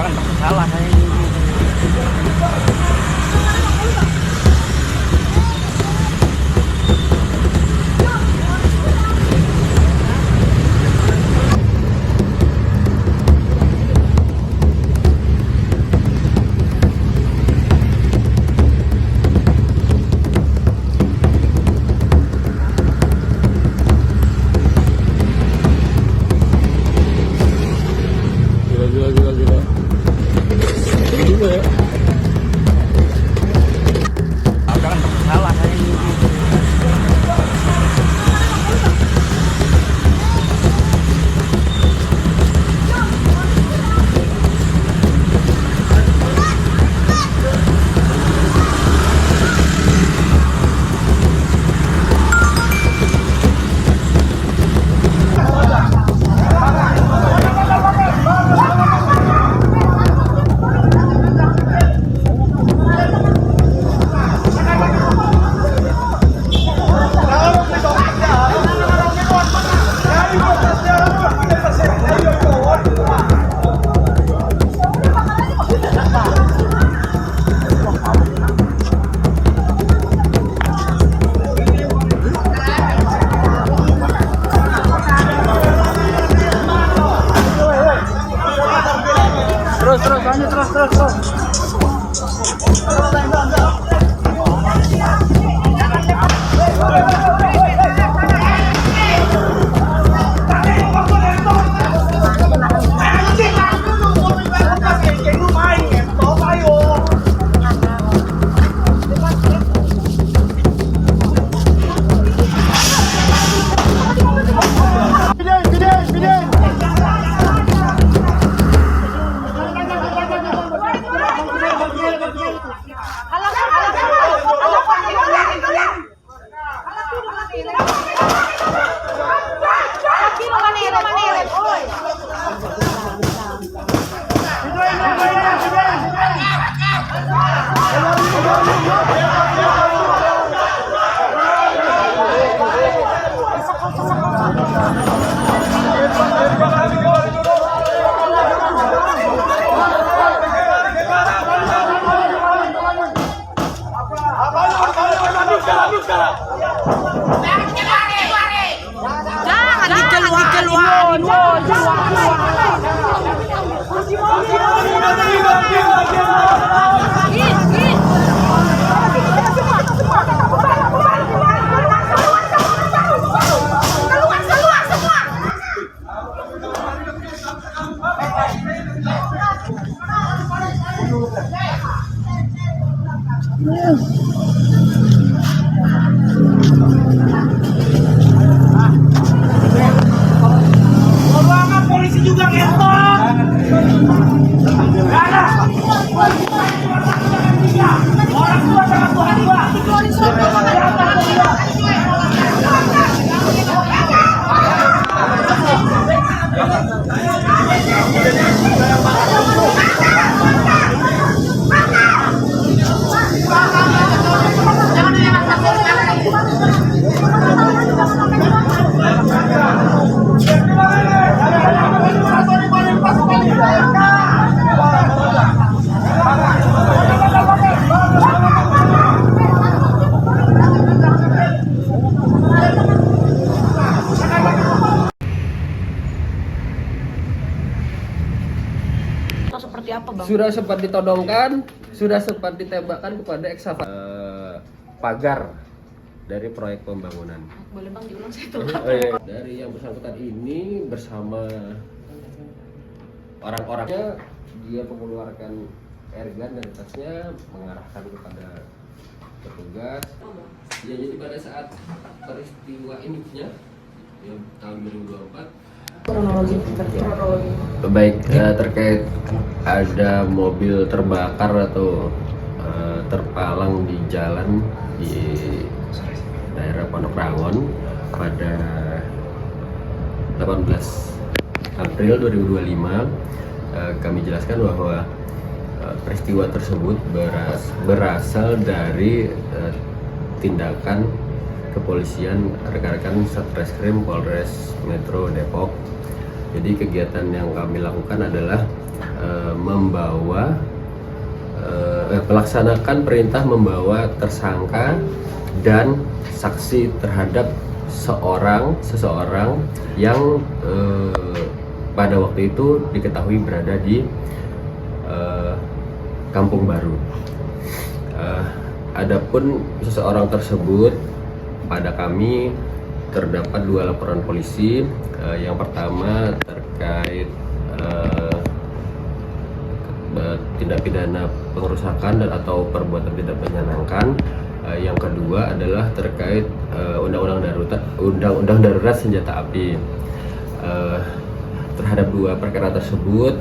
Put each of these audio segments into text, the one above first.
Jangan takut salah saya ini. Gila. Ini juga ya. Jangan takut salah saya ini. Terus lanjut terus. Polisi juga ngentot. Orang tua sama Tuhan gua. Seperti apa, Bang? Sudah sempat ditodongkan, sudah sempat ditembakkan kepada pagar dari proyek pembangunan. Boleh Bang diulang saya tuh. Dari yang bersangkutan ini bersama orang-orangnya, dia mengeluarkan airgun dari tasnya, mengarahkan kepada petugas. Ya, jadi pada saat peristiwa ini ya, tahun 2024. Kronologi seperti apa? Baik, terkait ada mobil terbakar atau terpalang di jalan di daerah Pondok Rangon pada 18 April 2025, kami jelaskan bahwa peristiwa tersebut berasal dari tindakan kepolisian rekan-rekan Satreskrim Polres Metro Depok. Jadi kegiatan yang kami lakukan adalah melaksanakan perintah membawa tersangka dan saksi terhadap seseorang yang pada waktu itu diketahui berada di Kampung Baru. Adapun seseorang tersebut, pada kami terdapat 2 laporan polisi. Yang pertama terkait tindak pidana pengerusakan dan atau perbuatan tidak menyenangkan. Yang kedua adalah terkait undang-undang darurat senjata api. Terhadap 2 perkara tersebut,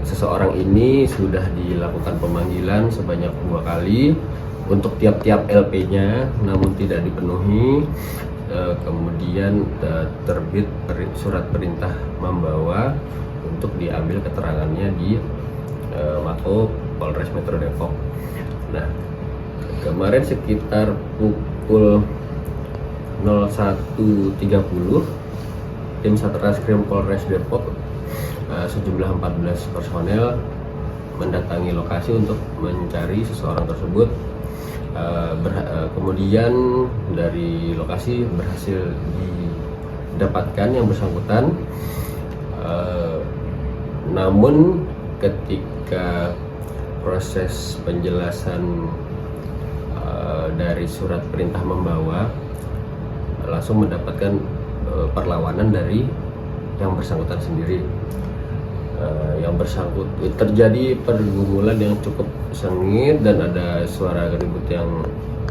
seseorang ini sudah dilakukan pemanggilan sebanyak 2 kali untuk tiap-tiap LP-nya, namun tidak dipenuhi. Kemudian terbit surat perintah membawa untuk diambil keterangannya di Mako Polres Metro Depok. Nah, kemarin sekitar pukul 01.30 tim Satreskrim Polres Depok sejumlah 14 personel mendatangi lokasi untuk mencari seseorang tersebut. Kemudian dari lokasi berhasil didapatkan yang bersangkutan. Namun ketika proses penjelasan dari surat perintah membawa, langsung mendapatkan perlawanan dari yang bersangkutan sendiri. Yang bersangkutan terjadi pergumulan yang cukup sengit dan ada suara ribut yang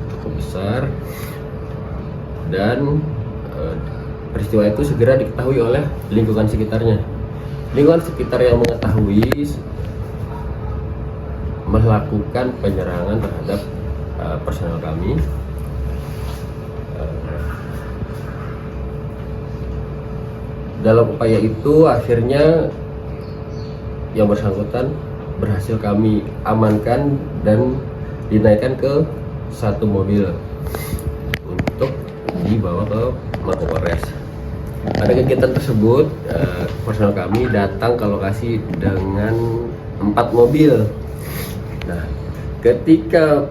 cukup besar, dan peristiwa itu segera diketahui oleh lingkungan sekitarnya. Lingkungan sekitar yang mengetahui melakukan penyerangan terhadap personel kami. Dalam upaya itu akhirnya yang bersangkutan berhasil kami amankan dan dinaikkan ke 1 mobil untuk dibawa ke Mapolres. Pada kegiatan tersebut, personel kami datang ke lokasi dengan 4 mobil. Nah, ketika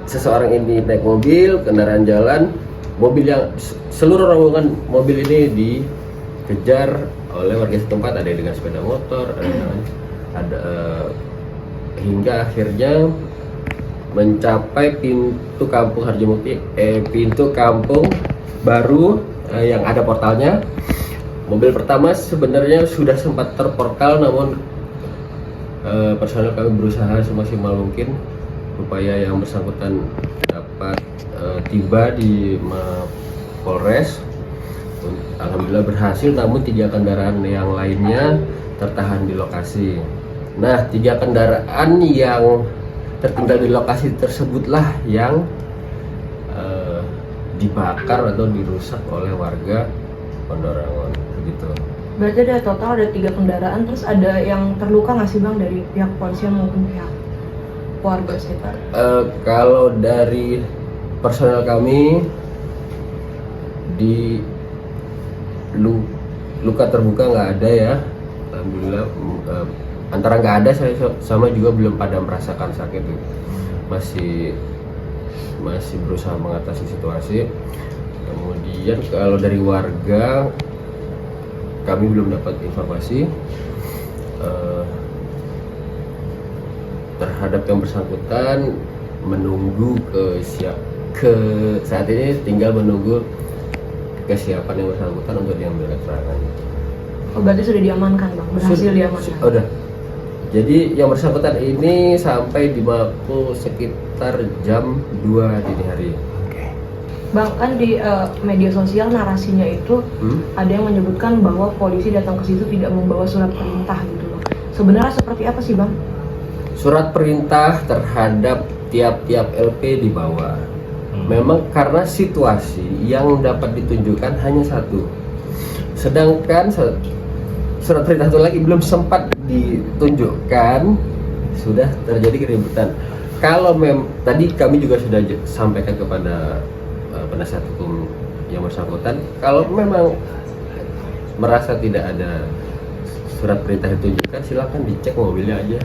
seseorang ini naik mobil, kendaraan jalan, mobil yang seluruh rombongan mobil ini dikejar oleh warga setempat, ada dengan sepeda motor, ada hingga akhirnya mencapai pintu kampung Harjamukti, pintu kampung baru yang ada portalnya. Mobil pertama sebenarnya sudah sempat terportal, namun personel kami berusaha semaksimal mungkin supaya yang bersangkutan dapat tiba di Polres. Alhamdulillah berhasil, namun 3 kendaraan yang lainnya tertahan di lokasi. Nah, 3 kendaraan yang tertinggal di lokasi tersebutlah yang dibakar atau dirusak oleh warga Pondorangon, begitu. Berarti ada total ada 3 kendaraan, terus ada yang terluka nggak sih Bang dari pihak polisian maupun pihak warga sekitar? Kalau dari personel kami di luka terbuka nggak ada ya, alhamdulillah. Antara nggak ada sama juga belum pada merasakan sakit, masih berusaha mengatasi situasi. Kemudian kalau dari warga kami belum dapat informasi terhadap yang bersangkutan, menunggu ke saat ini tinggal menunggu kesiapan yang bersangkutan untuk diambil keterangan. Oh, berarti sudah diamankan Bang, berhasil diamankan? Udah. Jadi yang bersangkutan ini sampai di Mako sekitar jam 2 dini hari. Bang, kan di media sosial narasinya itu ada yang menyebutkan bahwa polisi datang ke situ tidak membawa surat perintah gitu Bang. Sebenarnya seperti apa sih Bang? Surat perintah terhadap tiap-tiap LP dibawa. Memang karena situasi yang dapat ditunjukkan hanya 1. Sedangkan surat perintah itu lagi belum sempat ditunjukkan, sudah terjadi keributan. Kalau tadi kami juga sudah sampaikan kepada penasihat hukum yang bersangkutan, kalau memang merasa tidak ada surat perintah ditunjukkan, silakan dicek mobilnya aja,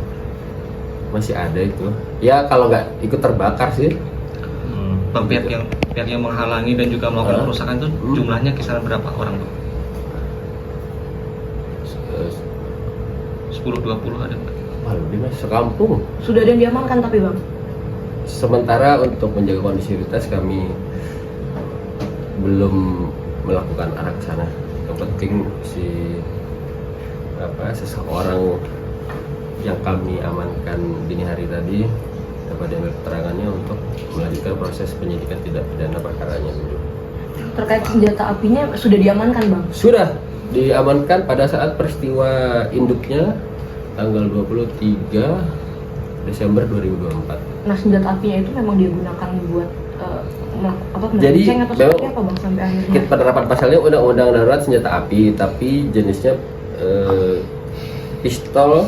masih ada itu. Ya kalau nggak ikut terbakar sih. Bang, pihak yang menghalangi dan juga melakukan kerusakan itu jumlahnya kisaran berapa orang, Bang? 10-20 ada nggak? Waduh, dia masih sekampung. Sudah ada yang diamankan tapi bang? Sementara untuk menjaga kondisivitas kami belum melakukan arah ke sana. Yang penting seseorang yang kami amankan dini hari tadi dapat diambil keterangannya untuk melanjutkan proses penyidikan tindak pidana perkaranya dulu. Terkait senjata apinya sudah diamankan bang? Sudah diamankan pada saat peristiwa induknya tanggal 23 Desember 2024. Nah senjata apinya itu memang digunakan buat jadi atau seperti apa bang sampai akhirnya? Penerapan pasalnya undang-undang darurat senjata api, tapi jenisnya pistol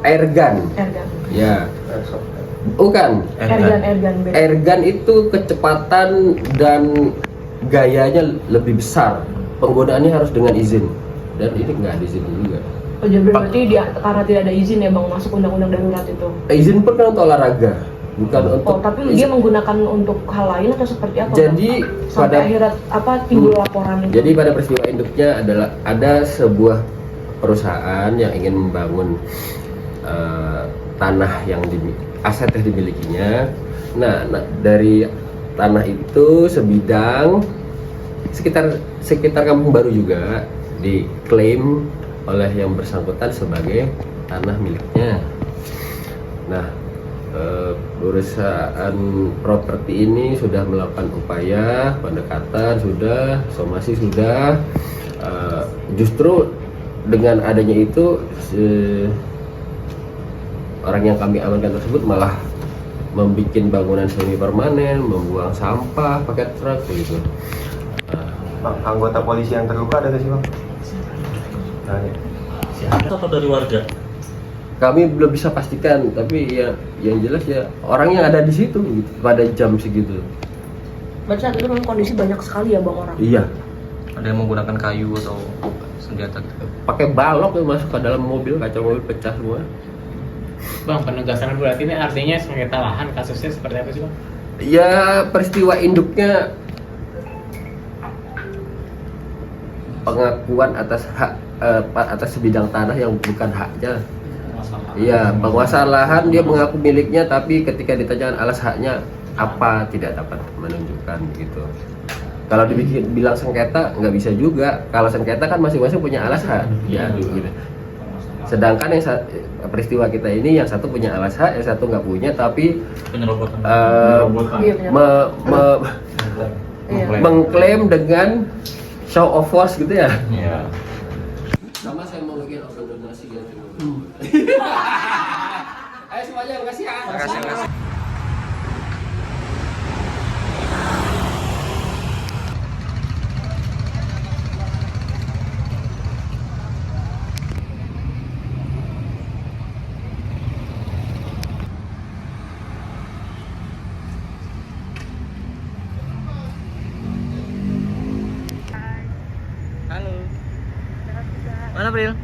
airgun. Airgun. Ya. Bukan. Airgun. Airgun itu kecepatan dan gayanya lebih besar. Penggunaannya harus dengan izin. Dan ini nggak ada izin juga. Oh jadi berarti karena tidak ada izin ya bang masuk undang-undang darurat itu? Izin pun kan untuk olahraga, bukan untuk. Tapi dia menggunakan untuk hal lain atau seperti apa? Jadi bang? Sampai akhirnya timbul laporan itu? Jadi pada peristiwa induknya adalah ada sebuah perusahaan yang ingin membangun tanah yang aset yang dimilikinya. Nah, dari tanah itu sebidang sekitar Kampung Baru juga diklaim oleh yang bersangkutan sebagai tanah miliknya. Nah, perusahaan properti ini sudah melakukan upaya pendekatan, somasi sudah. Justru dengan adanya itu orang yang kami amankan tersebut malah membuat bangunan semi permanen, membuang sampah pakai truk begitu. Bang, anggota polisi yang terluka ada nggak sih bang? Atau dari warga? Kami belum bisa pastikan, tapi ya yang jelas ya orang yang ada di situ gitu, pada jam segitu. Berarti saat itu memang kondisi banyak sekali ya bang orang? Iya. Ada yang menggunakan kayu atau senjata gitu? Pakai balok yang masuk ke dalam mobil, kaca mobil pecah semua. Bang, penegasan berarti ini artinya sengketa lahan kasusnya seperti apa sih bang? Ya peristiwa induknya pengakuan atas hak atas sebidang tanah yang bukan haknya. Iya, penguasaan lahan dia mengaku miliknya, tapi ketika ditanyakan alas haknya apa tidak dapat menunjukkan gitu. Kalau dibilang sengketa nggak bisa juga. Kalau sengketa kan masing-masing punya alas hak diadu gitu. Sedangkan yang peristiwa kita ini yang satu punya alas hak, yang satu nggak punya, tapi mengklaim dengan show of force gitu ya. Iya. Sama saya mau bikin organ donasi ganti mobil. Ayo semuanya, makasih ya. Makasih. Halo. Mana April?